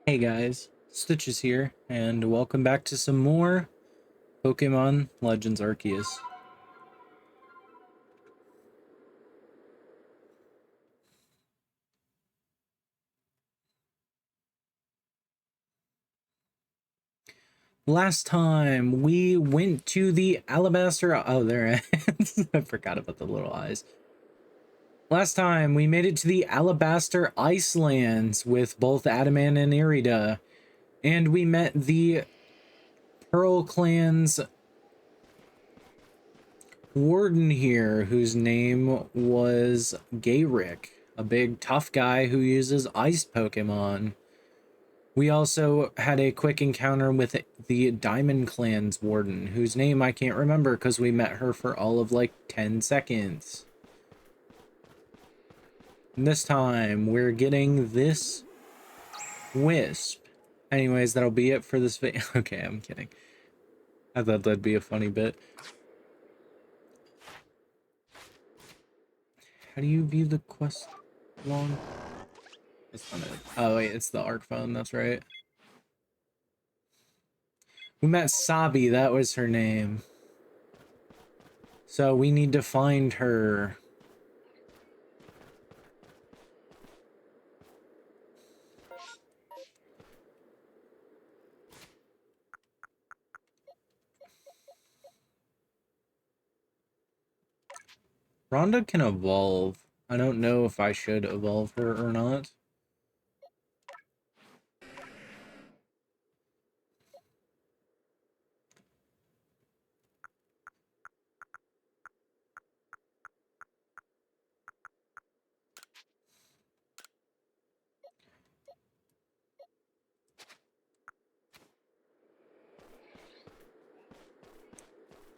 Hey guys, Stitches here, and welcome back to some more Pokemon Legends Arceus. Last time we went to the Alabaster. Oh, there I forgot about the little eyes. Last time we made it to the Alabaster Icelands with both Adamant and Irida, and we met the Pearl Clan's warden here, whose name was Gayrick, a big tough guy who uses ice Pokemon. We also had a quick encounter with the Diamond Clan's warden, whose name I can't remember because we met her for all of like 10 seconds. And this time, we're getting this Wisp. Anyways, that'll be it for this video. Okay, I'm kidding. I thought that'd be a funny bit. How do you view the quest log? It's not it. Oh, wait, it's the ARC phone, that's right. We met Sabi, that was her name. So we need to find her. Rhonda can evolve. I don't know if I should evolve her or not.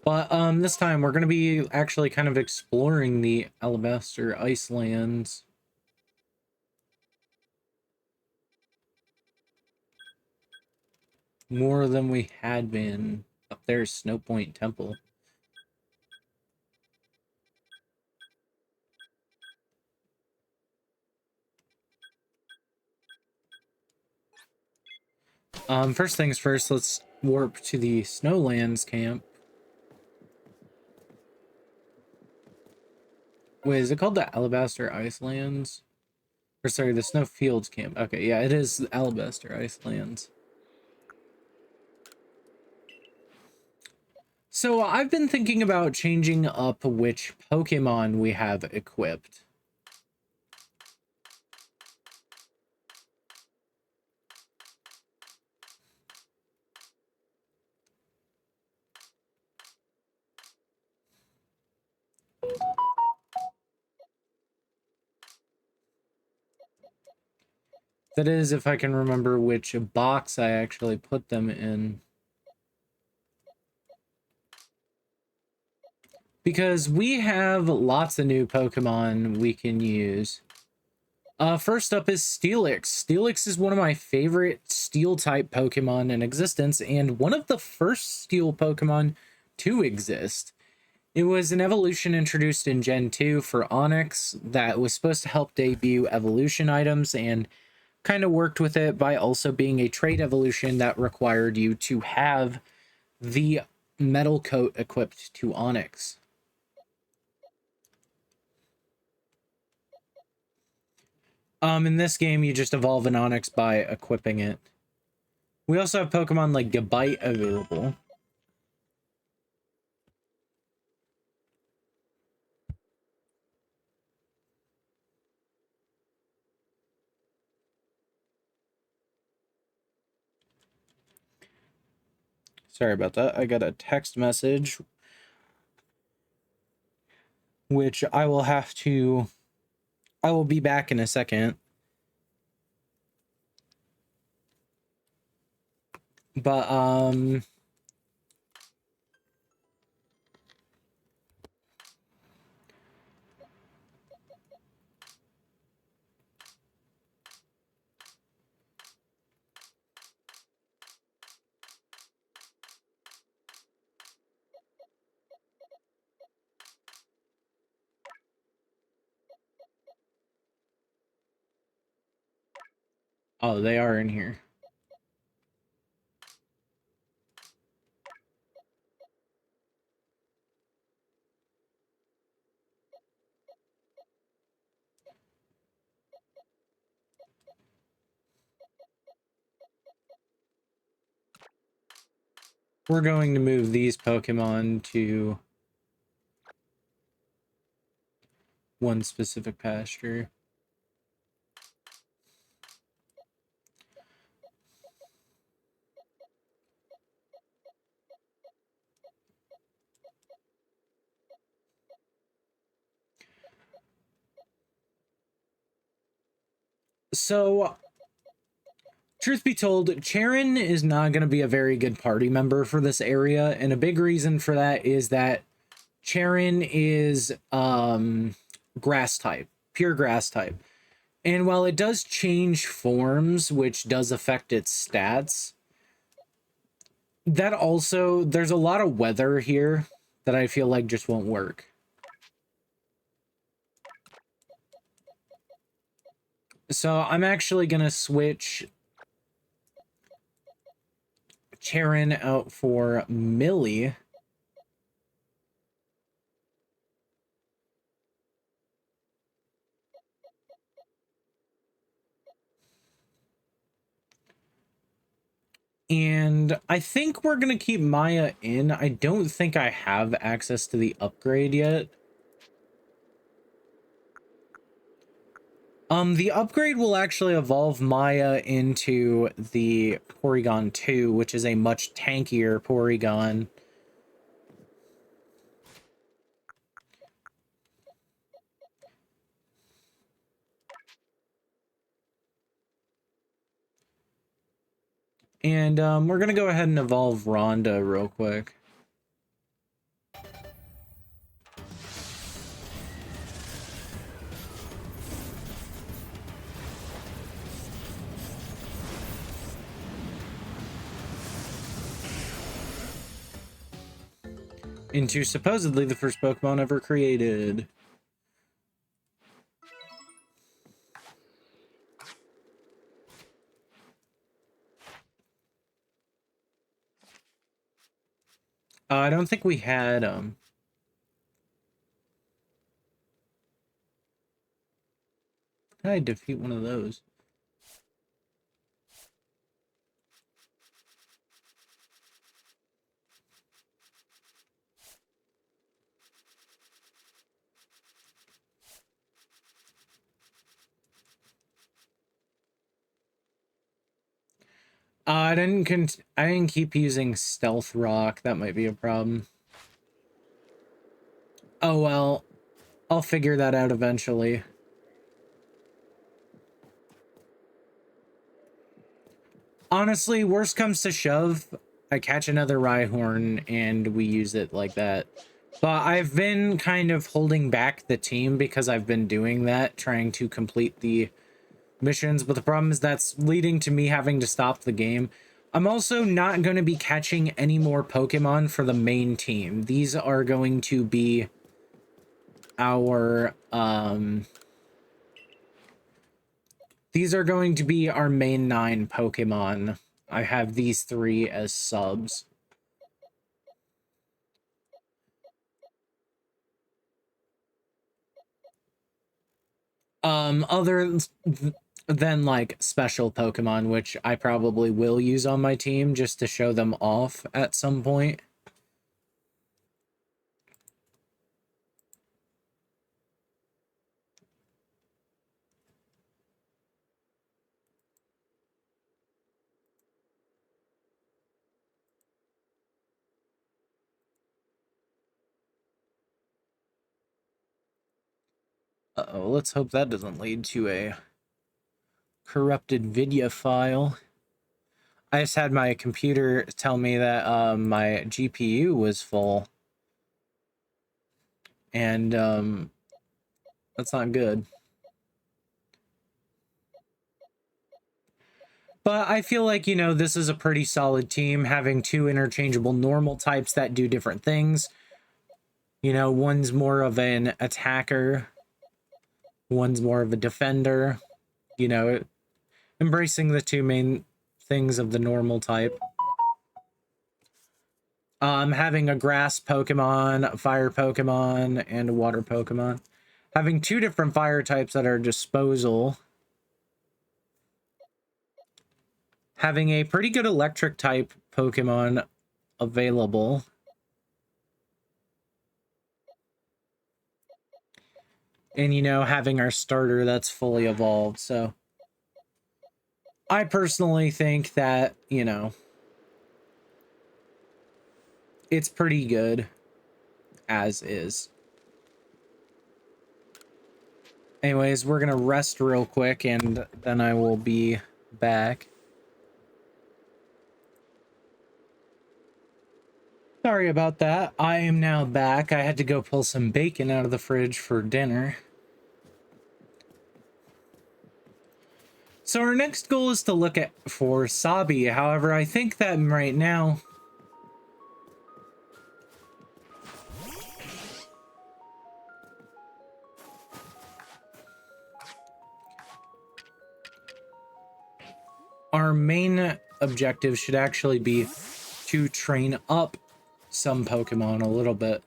But this time we're gonna be actually kind of exploring the Alabaster Icelands. More than we had been. Up there's Snow Point Temple. First things first, let's warp to the Snowlands camp. Wait, is it called the Alabaster Icelands? Or sorry, the Snowfields camp. Okay, yeah, it is the Alabaster Icelands. So I've been thinking about changing up which Pokemon we have equipped. That is, if I can remember which box I actually put them in. Because we have lots of new Pokemon we can use. First up is Steelix. Steelix is one of my favorite Steel-type Pokemon in existence, and one of the first Steel Pokemon to exist. It was an evolution introduced in Gen 2 for Onix that was supposed to help debut evolution items, and kind of worked with it by also being a trait evolution that required you to have the metal coat equipped to Onix. In this game, you just evolve an Onix by equipping it. We also have Pokemon like Gabite available. Sorry about that. I got a text message, which I will be back in a second. But, oh, they are in here. we're going to move these Pokemon to one specific pasture. So, truth be told, Charon is not going to be a very good party member for this area, and a big reason for that is that Charon is grass type, pure grass type. And while it does change forms, which does affect its stats, that also, there's a lot of weather here that I feel like just won't work. So I'm actually going to switch Charon out for Millie. And I think we're going to keep Maya in. I don't think I have access to the upgrade yet. The upgrade will actually evolve Maya into the Porygon 2, which is a much tankier Porygon. And we're going to go ahead and evolve Rhonda real quick. Into supposedly the first Pokemon ever created. I don't think we had how did I defeat one of those? I didn't keep using Stealth Rock. That might be a problem. Oh well, I'll figure that out eventually. Honestly, worst comes to shove, I catch another Rhyhorn and we use it like that. But I've been kind of holding back the team because I've been doing that, trying to complete the missions, but the problem is that's leading to me having to stop the game. I'm also not going to be catching any more Pokemon for the main team. These are going to be our main 9 Pokemon. I have these 3 as subs. Other than like special Pokemon, which I probably will use on my team just to show them off at some point. Uh-oh, let's hope that doesn't lead to a corrupted video file. I just had my computer tell me that my GPU was full. And that's not good. But I feel like, you know, this is a pretty solid team, having 2 interchangeable normal types that do different things. You know, one's more of an attacker, one's more of a defender. You know, embracing the 2 main things of the normal type. Having a grass Pokemon, a fire Pokemon, and a water Pokemon. Having 2 different fire types at our disposal. Having a pretty good electric type Pokemon available. And, you know, having our starter that's fully evolved. So I personally think that, you know, it's pretty good as is. Anyways, we're gonna rest real quick and then I will be back. Sorry about that. I am now back. I had to go pull some bacon out of the fridge for dinner. So our next goal is to look at for Sabi. However, I think that right now our main objective should actually be to train up some Pokemon a little bit.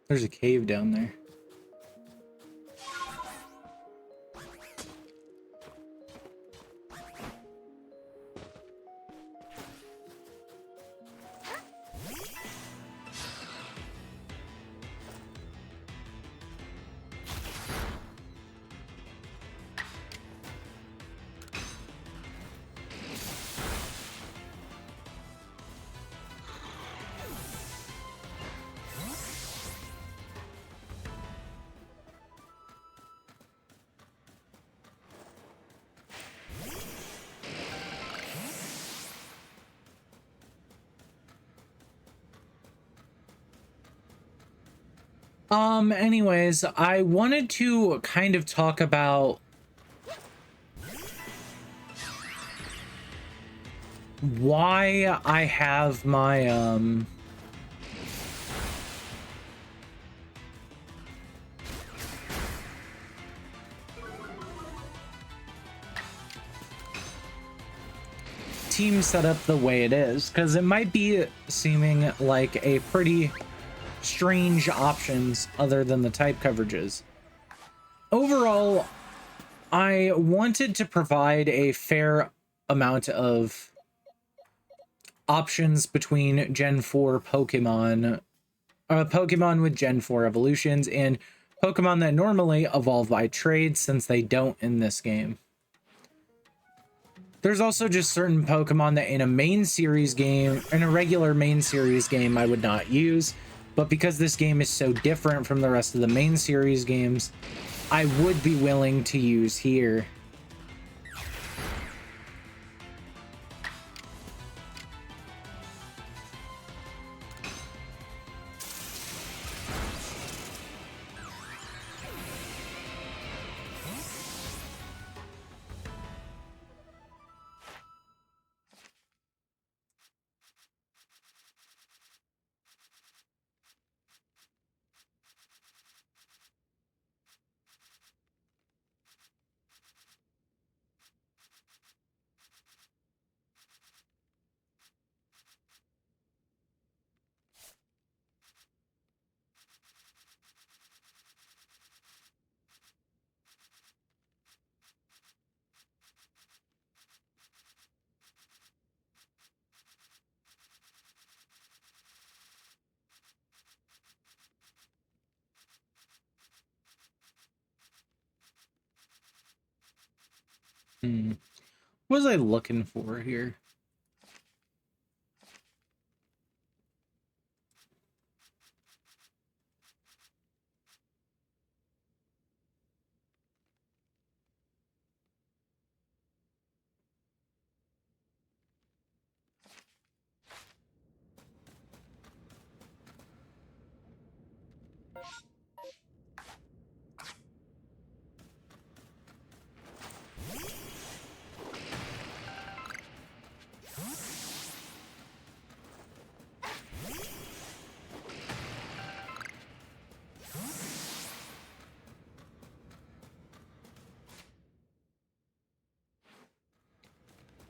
There's a cave down there. Anyways, I wanted to kind of talk about why I have my, team set up the way it is, because it might be seeming like a pretty strange options other than the type coverages. Overall, I wanted to provide a fair amount of options between Gen 4 Pokemon, Pokemon with Gen 4 evolutions, and Pokemon that normally evolve by trade, since they don't in this game. There's also just certain Pokemon that in a main series game, in a regular main series game, I would not use. But because this game is so different from the rest of the main series games, I would be willing to use here. What was I looking for here?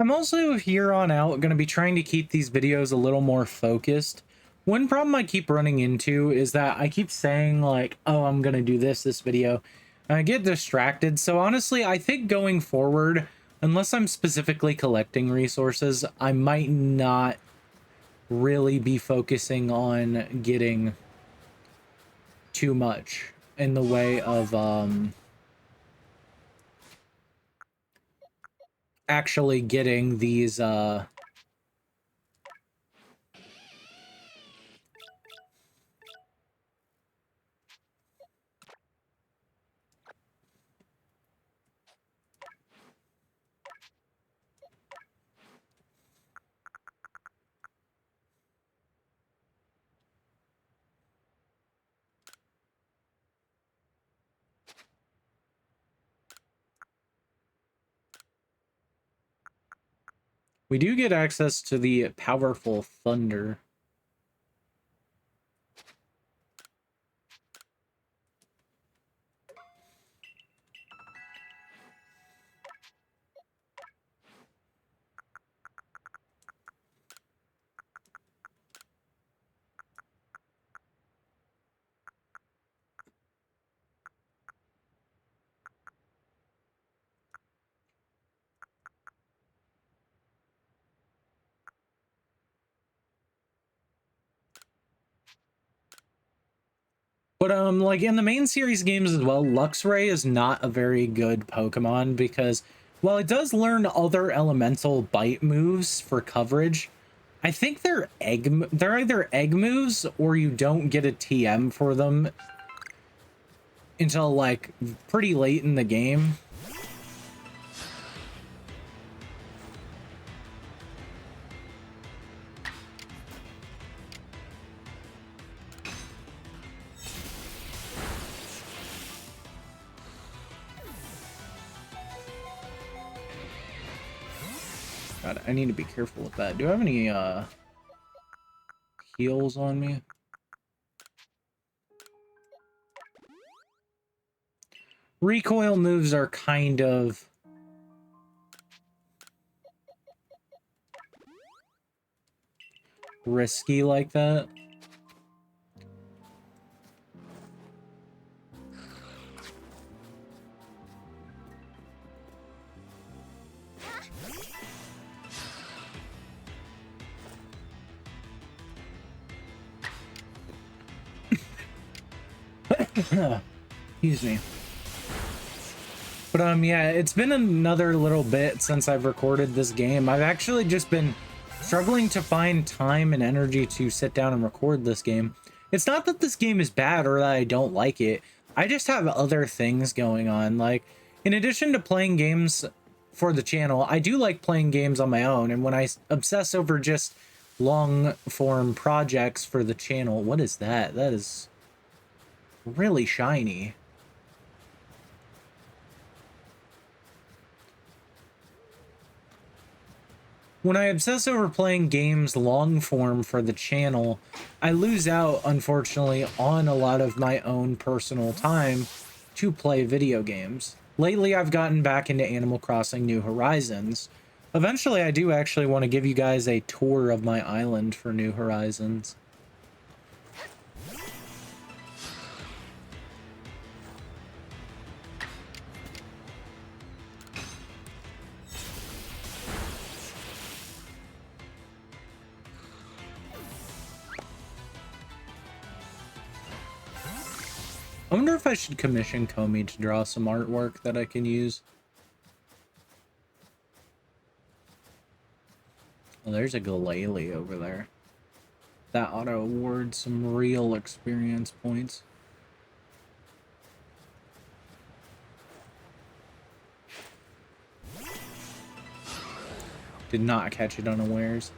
I'm also here on out going to be trying to keep these videos a little more focused, One problem I keep running into is that I keep saying like, oh, I'm gonna do this video, and I get distracted. So honestly, I think going forward, unless I'm specifically collecting resources, I might not really be focusing on getting too much in the way of actually getting these we do get access to the powerful thunder. But like in the main series games as well, Luxray is not a very good Pokemon because while it does learn other elemental bite moves for coverage, I think they're either egg moves or you don't get a TM for them until like pretty late in the game. God, I need to be careful with that. Do I have any heals on me? Recoil moves are kind of risky like that. Excuse me. But yeah, it's been another little bit since I've recorded this game. I've actually just been struggling to find time and energy to sit down and record this game. It's not that this game is bad or that I don't like it. I just have other things going on. Like, in addition to playing games for the channel, I do like playing games on my own. And when I obsess over just long form projects for the channel, what is that? That is really shiny. When I obsess over playing games long form for the channel, I lose out, unfortunately, on a lot of my own personal time to play video games. Lately, I've gotten back into Animal Crossing New Horizons. Eventually, I do actually want to give you guys a tour of my island for New Horizons. I wonder if I should commission Comey to draw some artwork that I can use. Well, there's a Glalie over there. That ought to award some real experience points. Did not catch it unawares.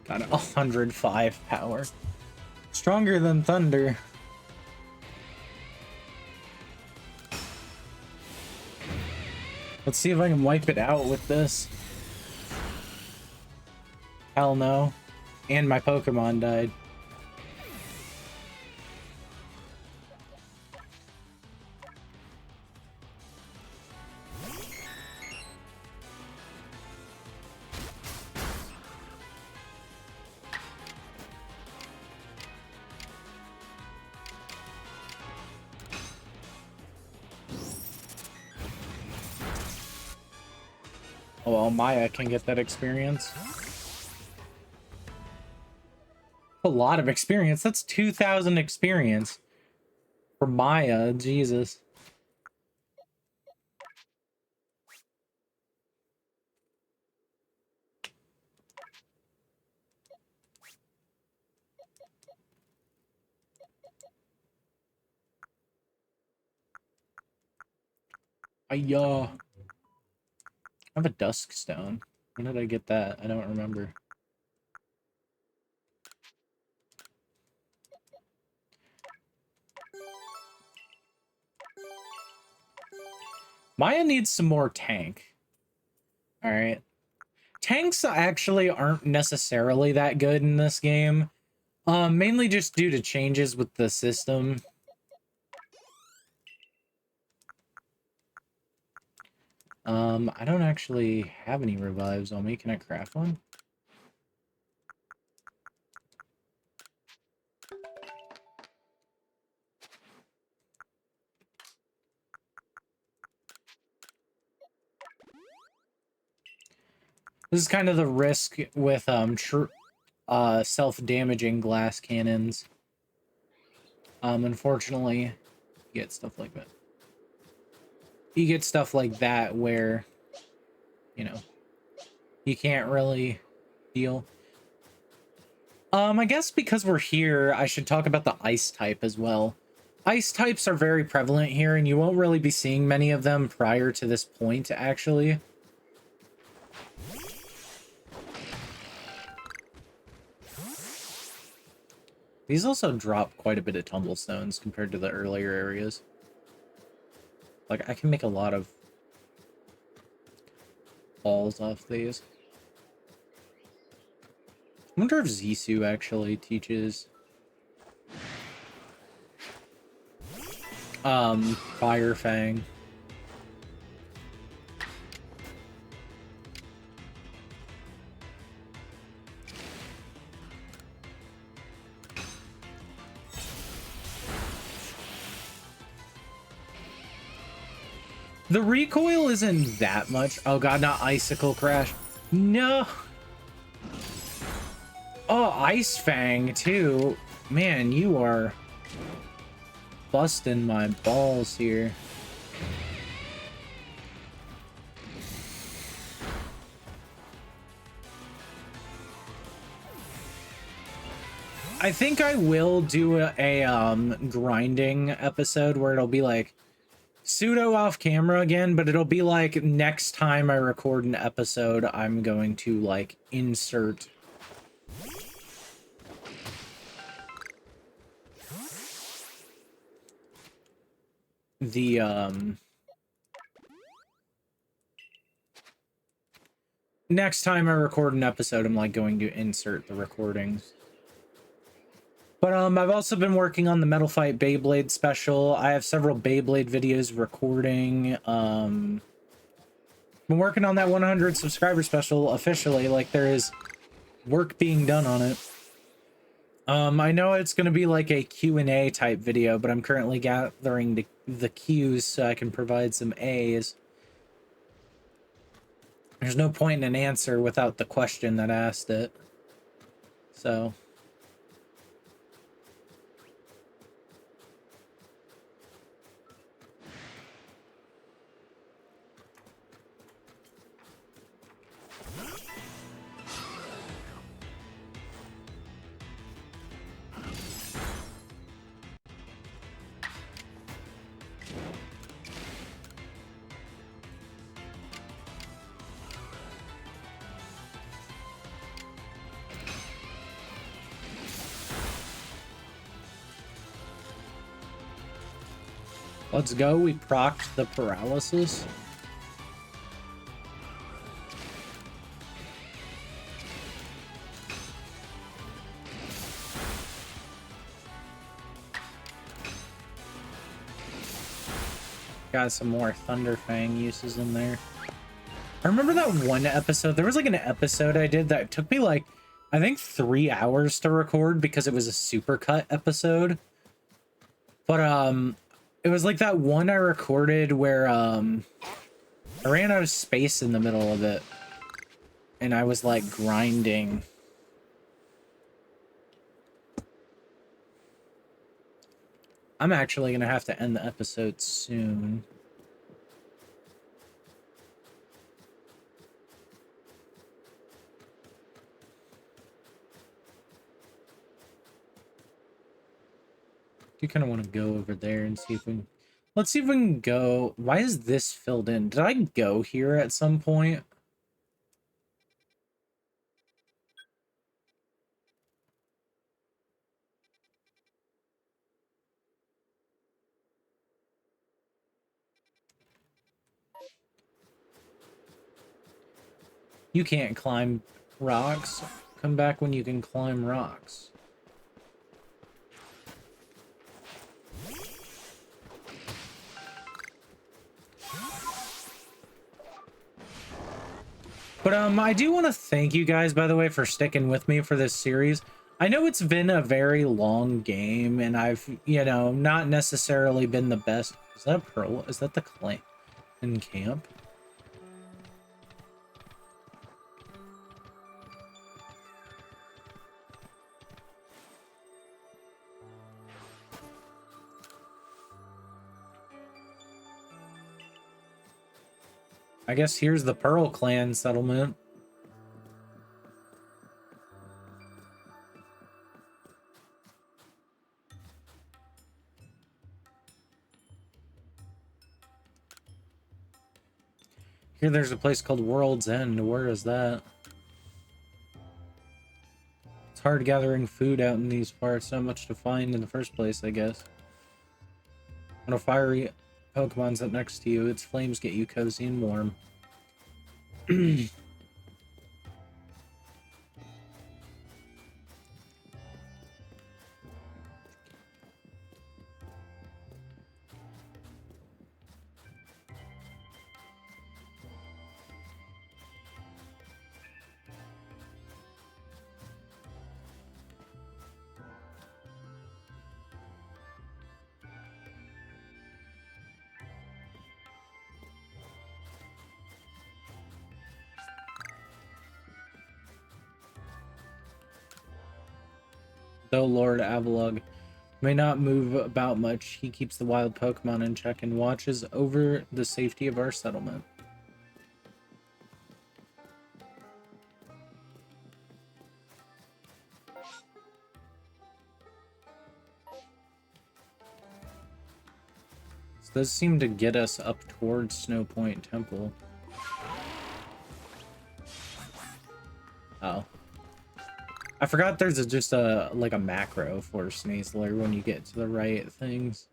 Got 105 power. Stronger than thunder. Let's see if I can wipe it out with this. Hell no. And my Pokemon died. Oh, well, Maya can get that experience. A lot of experience. That's 2,000 experience for Maya. Jesus. I have a dusk stone. When did I get that? I don't remember. Maya needs some more tank. All right. Tanks actually aren't necessarily that good in this game. Mainly just due to changes with the system. I don't actually have any revives on me. Can I craft one? This is kind of the risk with self-damaging glass cannons. Unfortunately, you get stuff like that. You get stuff like that where, you know, you can't really deal. I guess because we're here, I should talk about the ice type as well. Ice types are very prevalent here, and you won't really be seeing many of them prior to this point, actually. These also drop quite a bit of tumblestones compared to the earlier areas. Like, I can make a lot of balls off these. I wonder if Zisu actually teaches Fire Fang. The recoil isn't that much. Oh god, not Icicle Crash. No. Oh, Ice Fang too. Man, you are busting my balls here. I think I will do a grinding episode where it'll be like pseudo off camera again, but it'll be like next time I record an episode, I'm going to like insert the next time I record an episode, I'm like going to insert the recordings. But I've also been working on the Metal Fight Beyblade special. I have several Beyblade videos recording. Been working on that 100 subscriber special officially. Like, there is work being done on it. I know it's going to be like a Q&A type video, but I'm currently gathering the Q's so I can provide some A's. There's no point in an answer without the question that asked it. So... let's go. We procced the paralysis. Got some more Thunder Fang uses in there. I remember that one episode. There was like an episode I did that took me like, I think 3 hours to record because it was a supercut episode. But it was like that one I recorded where I ran out of space in the middle of it. and I was like grinding. I'm actually gonna have to end the episode soon. Do kind of want to go over there and see if we can... Let's see if we can go... Why is this filled in? Did I go here at some point? You can't climb rocks. Come back when you can climb rocks. But I do want to thank you guys, by the way, for sticking with me for this series. I know it's been a very long game, and I've, you know, not necessarily been the best. Is that a pearl? Is that the clan in camp? I guess here's the Pearl Clan settlement. Here there's a place called World's End. Where is that? It's hard gathering food out in these parts. Not much to find in the first place, I guess. When a fiery Pokemon's up next to you, its flames get you cozy and warm. Though Lord Avalugg may not move about much, he keeps the wild Pokemon in check and watches over the safety of our settlement. This does seem to get us up towards Snow Point Temple. Oh. I forgot there's just a like a macro for Sneasler when you get to the right things.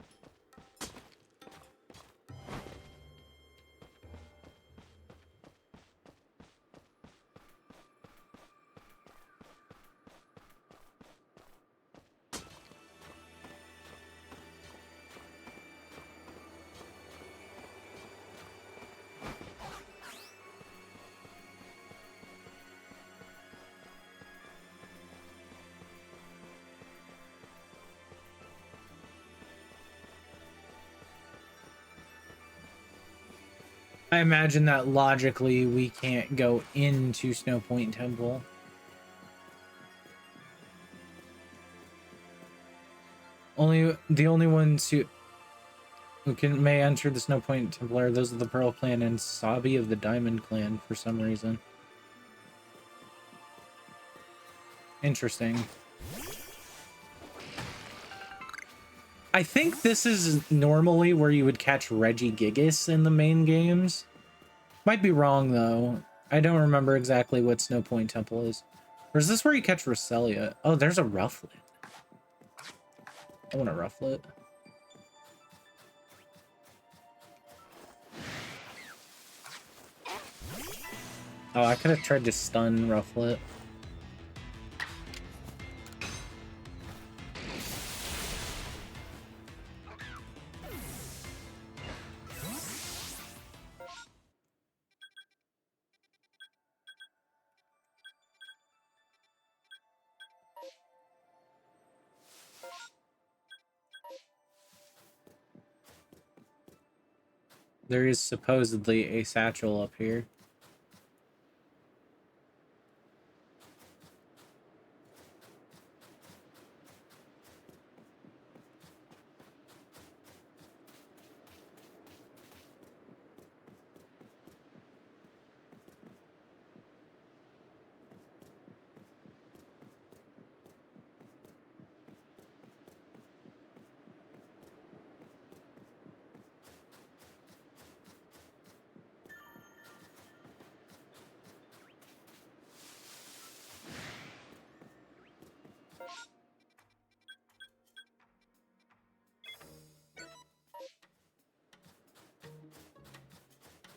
I imagine that logically we can't go into Snow Point Temple. The only ones who may enter the Snow Point Temple are those of the Pearl Clan and Sabi of the Diamond Clan for some reason. Interesting. I think this is normally where you would catch Regigigas in the main games. Might be wrong, though. I don't remember exactly what Snow Point Temple is. Or is this where you catch Roselia? Oh, there's a Rufflet. I want a Rufflet. Oh, I could have tried to stun Rufflet. There is supposedly a satchel up here.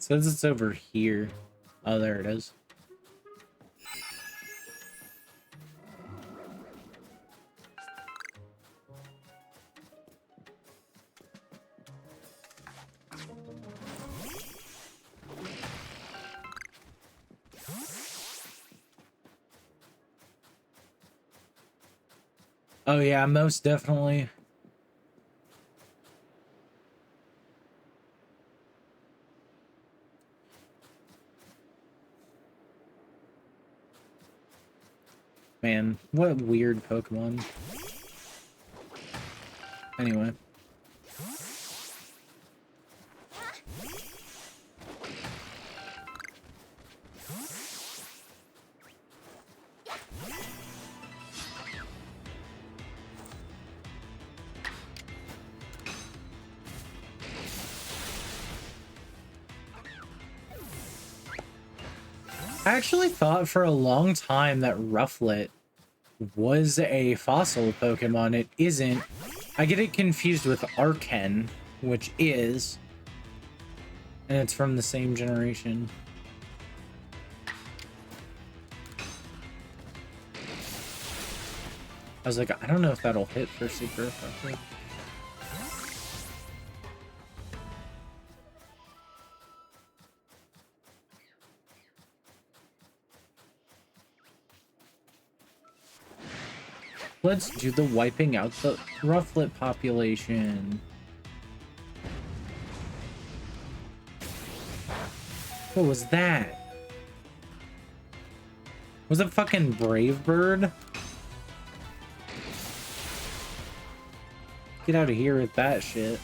says it's over here. Oh, there it is. Oh yeah, most definitely. Man, what weird Pokemon. Anyway. I actually thought for a long time that Rufflet was a fossil Pokemon. It isn't. I get it confused with Arken, which is. And it's from the same generation. I was like, I don't know if that'll hit for super effective. Let's do the wiping out the Rufflet population. What was that? Was it fucking Brave Bird? Get out of here with that shit.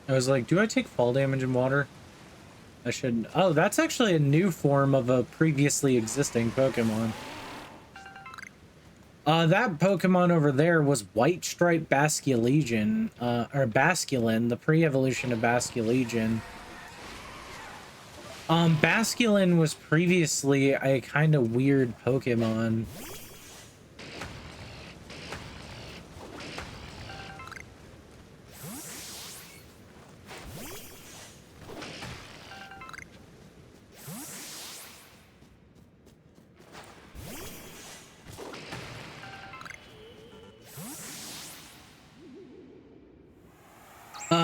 I was like, do I take fall damage in water? I shouldn't. Oh, that's actually a new form of a previously existing Pokemon. That Pokemon over there was White Stripe Basculegion, or Basculin, the pre-evolution of Basculegion. Basculin was previously a kind of weird Pokemon.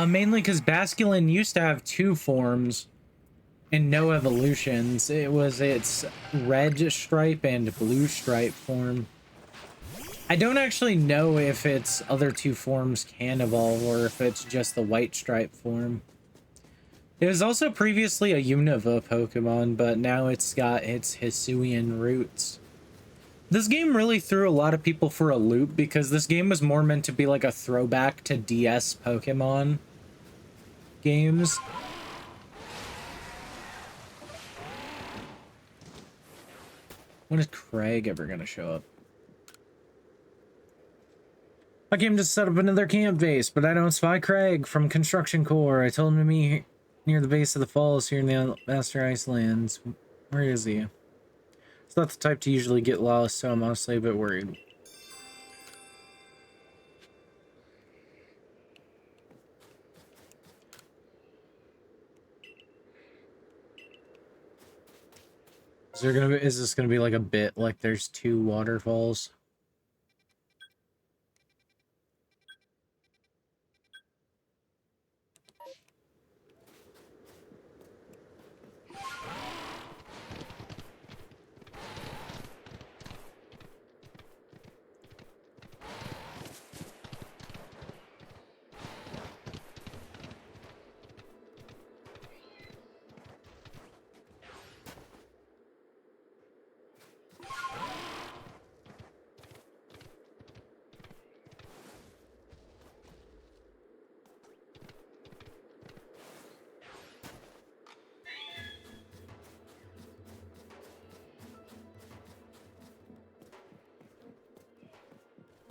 Mainly because Basculin used to have two forms and no evolutions. It was its red stripe and blue stripe form. I don't actually know if its other two forms can evolve or if it's just the white stripe form. It was also previously a Unova Pokemon, but now it's got its Hisuian roots. This game really threw a lot of people for a loop because this game was more meant to be like a throwback to DS Pokemon games. When is Craig ever gonna show up? I came to set up another camp base, but I don't spy Craig from Construction Corps. I told him to meet near the base of the falls here in the Alabaster Icelands. Where is he? It's not the type to usually get lost, so I'm honestly a bit worried. Is this gonna be like a bit like there's two waterfalls?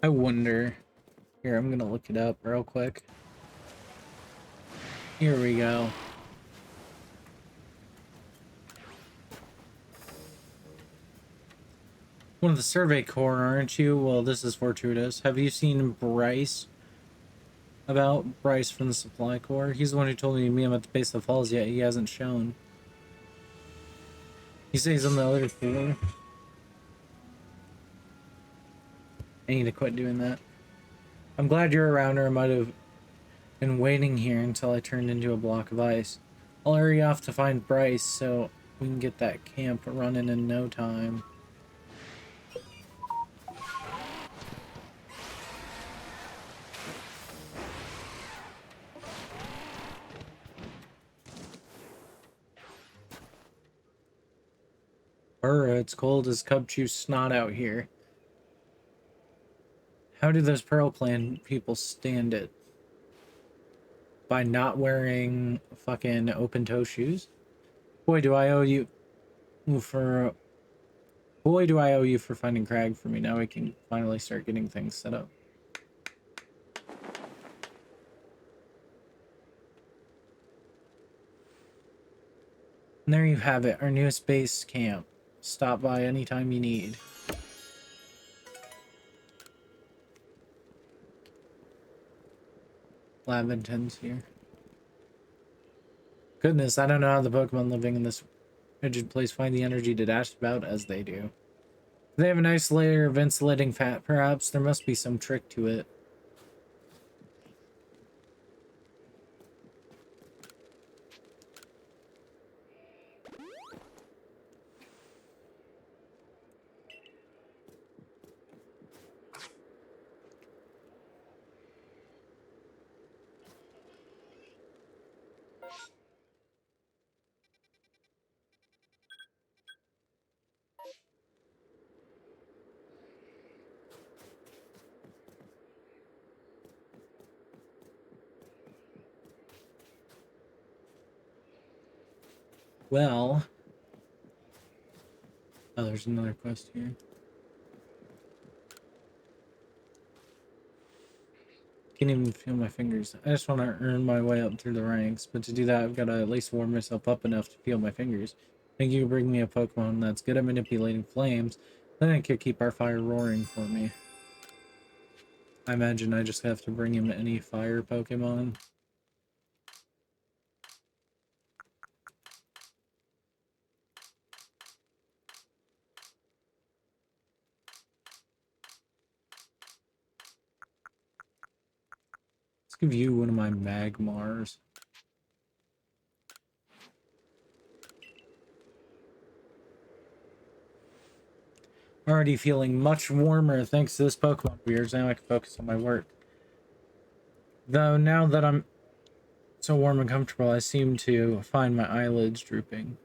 I wonder. Here, I'm gonna look it up real quick. Here we go. One of the Survey Corps, aren't you? Well, this is fortuitous. Have you seen Bryce? About Bryce from the Supply Corps? He's the one who told me to meet him at the base of the falls, yet he hasn't shown. He says he's on the other floor. I need to quit doing that. I'm glad you're around, or I might have been waiting here until I turned into a block of ice. I'll hurry off to find Bryce so we can get that camp running in no time. Brr, it's cold as cub chew snot out here. How do those Pearl Clan people stand it? By not wearing fucking open-toe shoes? Boy, do I owe you for... Boy, do I owe you for finding Crag for me. Now we can finally start getting things set up. And there you have it, our newest base camp. Stop by anytime you need. Laventon's here. Goodness, I don't know how the Pokemon living in this rigid place find the energy to dash about as they do. They have a nice layer of insulating fat, perhaps. There must be some trick to it. Well... Oh, there's another quest here. Can't even feel my fingers. I just want to earn my way up through the ranks, but to do that, I've got to at least warm myself up enough to feel my fingers. Think you can bring me a Pokemon that's good at manipulating flames, then it could keep our fire roaring for me. I imagine I just have to bring him any fire Pokemon. Let's give you one of my Magmars. Already feeling much warmer thanks to this Pokemon beers. Now I can focus on my work. Though now that I'm so warm and comfortable, I seem to find my eyelids drooping.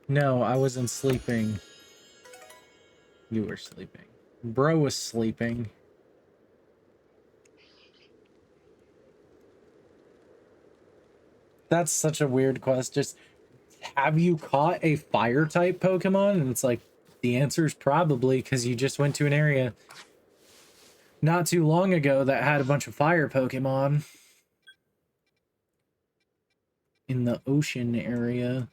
No, I wasn't sleeping. You were sleeping. Bro was sleeping. That's such a weird quest. Just, have you caught a fire type Pokemon? And it's like, the answer is probably, because you just went to an area not too long ago that had a bunch of fire Pokemon in the ocean area.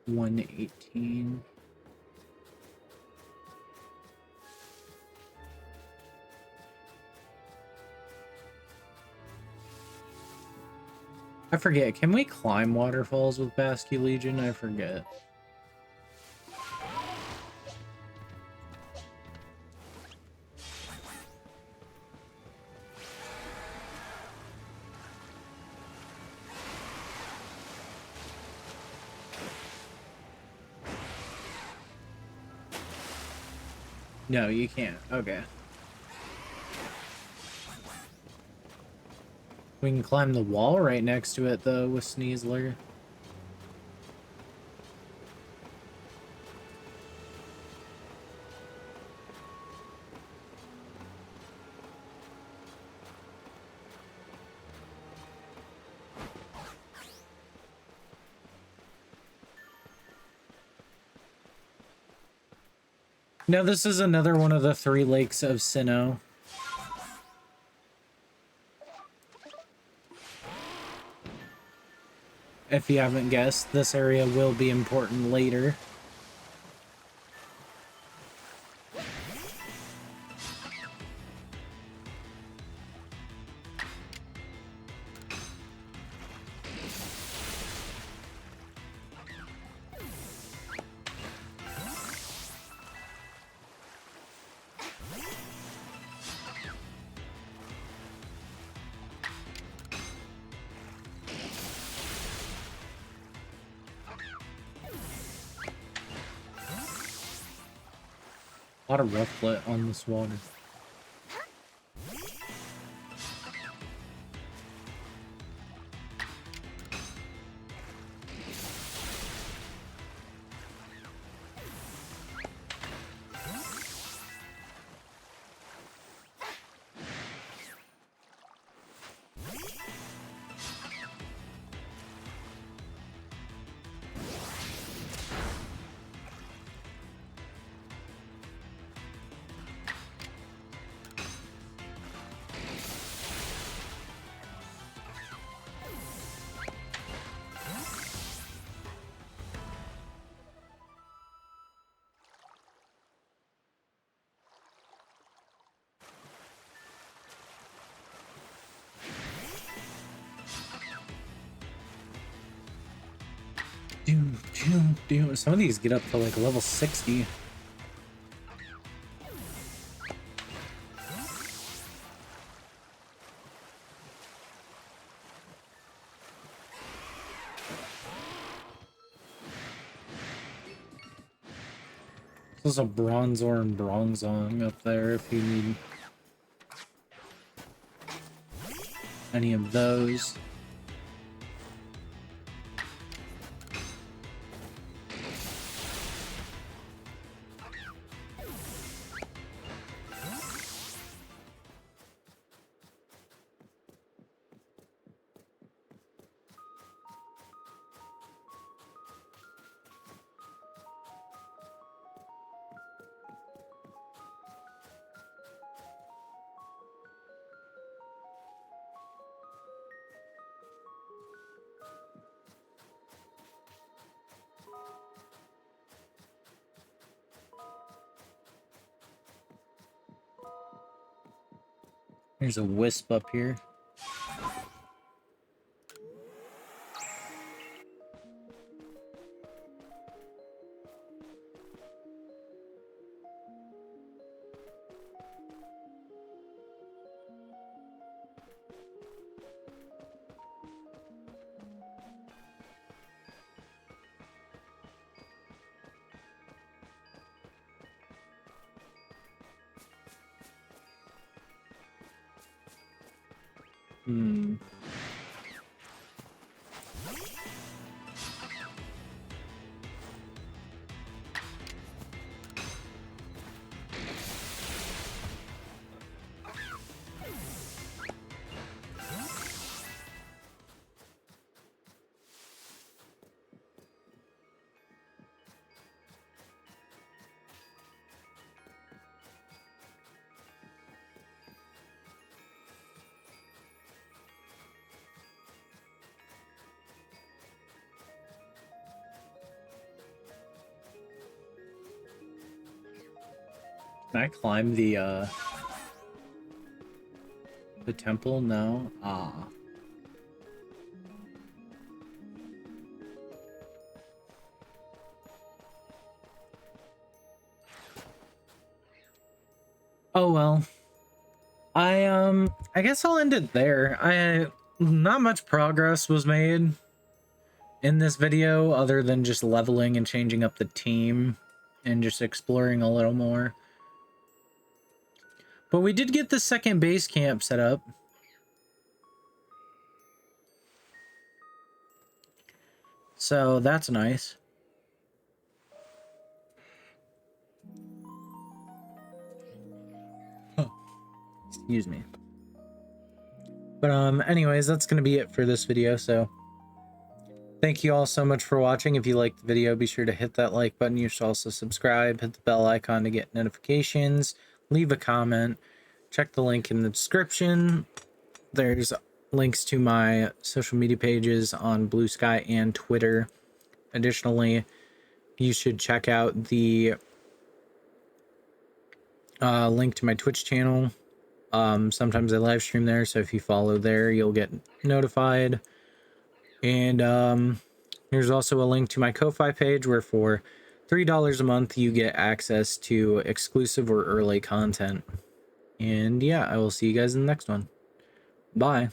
$118. I forget, can we climb waterfalls with Basculegion? I forget. No, you can't. Okay. We can climb the wall right next to it, though, with Sneasler. Now this is another one of the 3 lakes of Sinnoh. If you haven't guessed, this area will be important later. A lot of rufflet on this water. Some of these get up to like level 60. There's a Bronzor and Bronzong up there if you need any of those. There's a wisp up here. Can I climb the temple? No. Ah. Oh well. I guess I'll end it there. Not much progress was made in this video other than just leveling and changing up the team and just exploring a little more. But we did get the second base camp set up. So that's nice. Oh, excuse me. But anyways, that's going to be it for this video. So Thank you all so much for watching. If you liked the video, be sure to hit that like button. You should also subscribe, hit the bell icon to get notifications, leave a comment, check the link in the description. There's links to my social media pages on Blue Sky and Twitter. Additionally, you should check out the link to my Twitch channel. Sometimes I live stream there, so if you follow there, you'll get notified. And there's also a link to my Ko-Fi page where for $3 a month you get access to exclusive or early content. And yeah, I will see you guys in the next one. Bye.